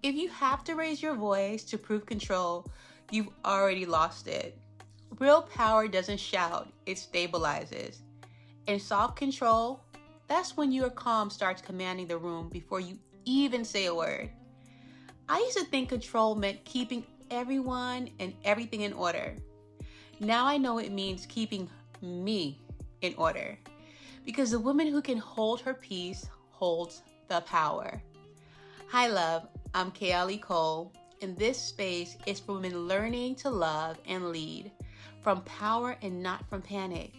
If you have to raise your voice to prove control, you've already lost it. Real power doesn't shout, it stabilizes. In soft control, that's when your calm starts commanding the room before you even say a word. I used to think control meant keeping everyone and everything in order. Now I know it means keeping me in order. Because the woman who can hold her peace holds the power. Hi, love. I'm Kayali Cole, and this space is for women learning to love and lead from power and not from panic.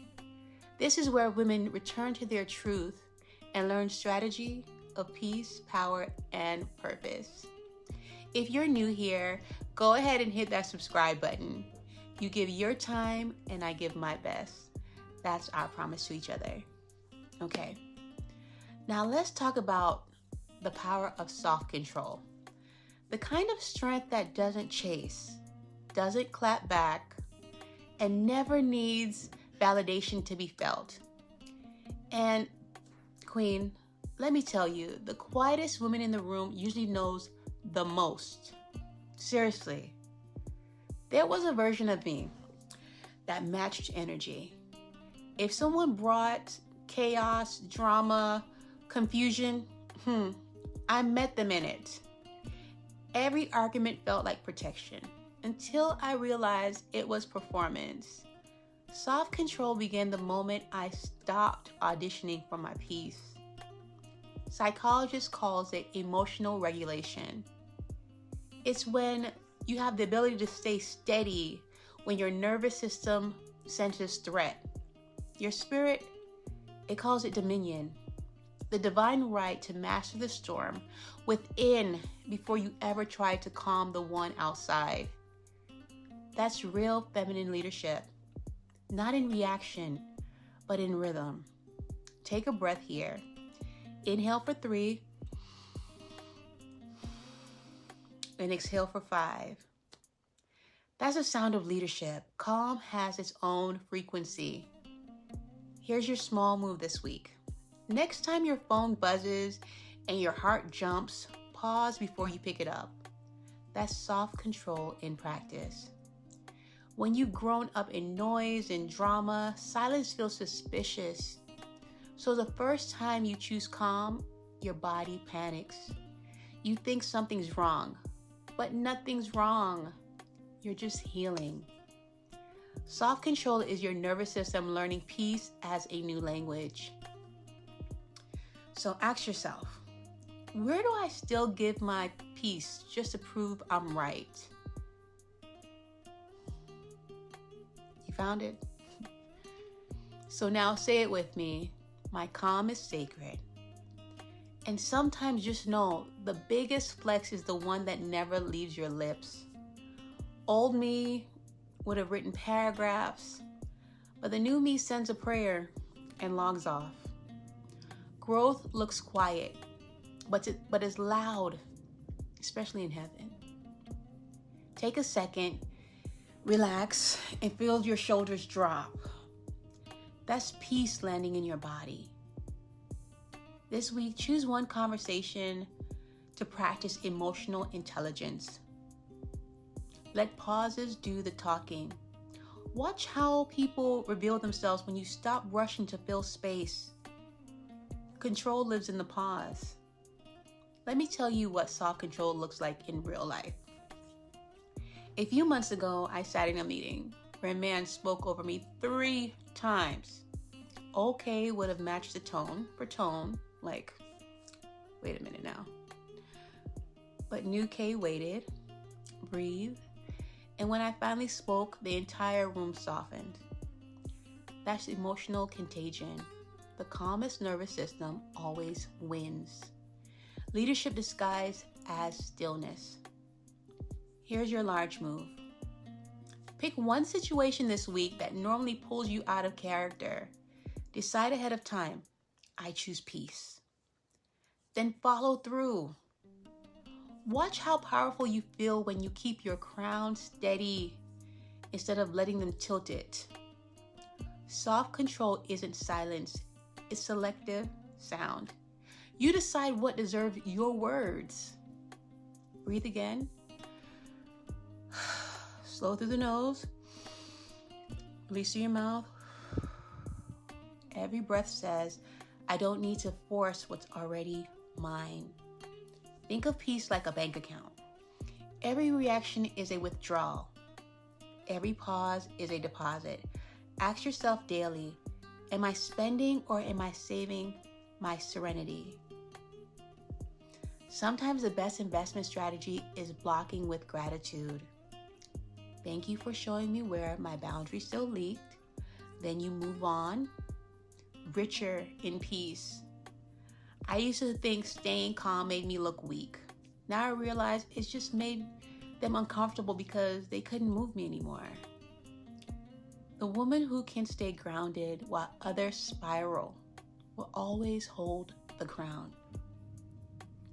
This is where women return to their truth and learn strategy of peace, power, and purpose. If you're new here, go ahead and hit that subscribe button. You give your time and I give my best. That's our promise to each other. Okay, now let's talk about the power of soft control. The kind of strength that doesn't chase, doesn't clap back, and never needs validation to be felt. And Queen, let me tell you, the quietest woman in the room usually knows the most. Seriously. There was a version of me that matched energy. If someone brought chaos, drama, confusion, I met them in it. Every argument felt like protection until I realized it was performance. Soft control began the moment I stopped auditioning for my peace. Psychologists call it emotional regulation. It's when you have the ability to stay steady when your nervous system senses threat. Your spirit, it calls it dominion. The divine right to master the storm within before you ever try to calm the one outside. That's real feminine leadership. Not in reaction, but in rhythm. Take a breath here. Inhale for 3. And exhale for 5. That's the sound of leadership. Calm has its own frequency. Here's your small move this week. Next time your phone buzzes and your heart jumps, pause before you pick it up. That's soft control in practice. When you've grown up in noise and drama, silence feels suspicious. So the first time you choose calm, your body panics. You think something's wrong, but nothing's wrong. You're just healing. Soft control is your nervous system learning peace as a new language. So ask yourself, where do I still give my peace just to prove I'm right? You found it? So now say it with me. My calm is sacred. And sometimes just know the biggest flex is the one that never leaves your lips. Old me would have written paragraphs, but the new me sends a prayer and logs off. Growth looks quiet, but it's loud, especially in heaven. Take a second, relax, and feel your shoulders drop. That's peace landing in your body. This week, choose one conversation to practice emotional intelligence. Let pauses do the talking. Watch how people reveal themselves when you stop rushing to fill space. Control lives in the pause. Let me tell you what soft control looks like in real life. A few months ago, I sat in a meeting where a man spoke over me 3 times. Okay would have matched the tone for tone, like, wait a minute now. But new K waited, breathed, and when I finally spoke, the entire room softened. That's emotional contagion. The calmest nervous system always wins. Leadership disguised as stillness. Here's your large move. Pick one situation this week that normally pulls you out of character. Decide ahead of time. I choose peace. Then follow through. Watch how powerful you feel when you keep your crown steady instead of letting them tilt it. Soft control isn't silence, it's selective sound. You decide what deserves your words. Breathe again. Slow through the nose. Release through your mouth. Every breath says, I don't need to force what's already mine. Think of peace like a bank account. Every reaction is a withdrawal. Every pause is a deposit. Ask yourself daily, am I spending or am I saving my serenity? Sometimes the best investment strategy is blocking with gratitude. Thank you for showing me where my boundaries still leaked. Then you move on, richer in peace. I used to think staying calm made me look weak. Now I realize it's just made them uncomfortable because they couldn't move me anymore. The woman who can stay grounded while others spiral will always hold the crown.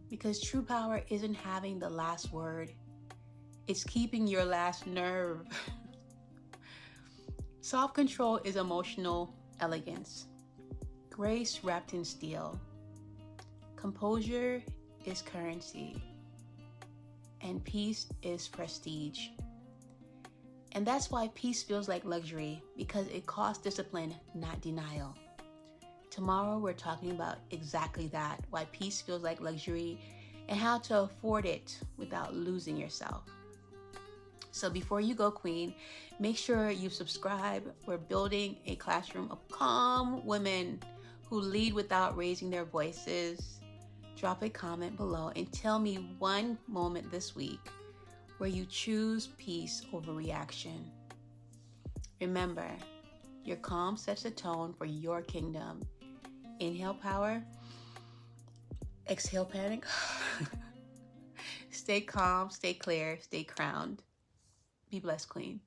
Because true power isn't having the last word. It's keeping your last nerve. Self-control is emotional elegance. Grace wrapped in steel. Composure is currency. And peace is prestige. And that's why peace feels like luxury, because it costs discipline, not denial. Tomorrow, we're talking about exactly that, why peace feels like luxury and how to afford it without losing yourself. So before you go, Queen, make sure you subscribe. We're building a classroom of calm women who lead without raising their voices. Drop a comment below and tell me one moment this week where you choose peace over reaction. Remember, your calm sets the tone for your kingdom. Inhale power, exhale panic. Stay calm, stay clear, stay crowned. Be blessed, Queen.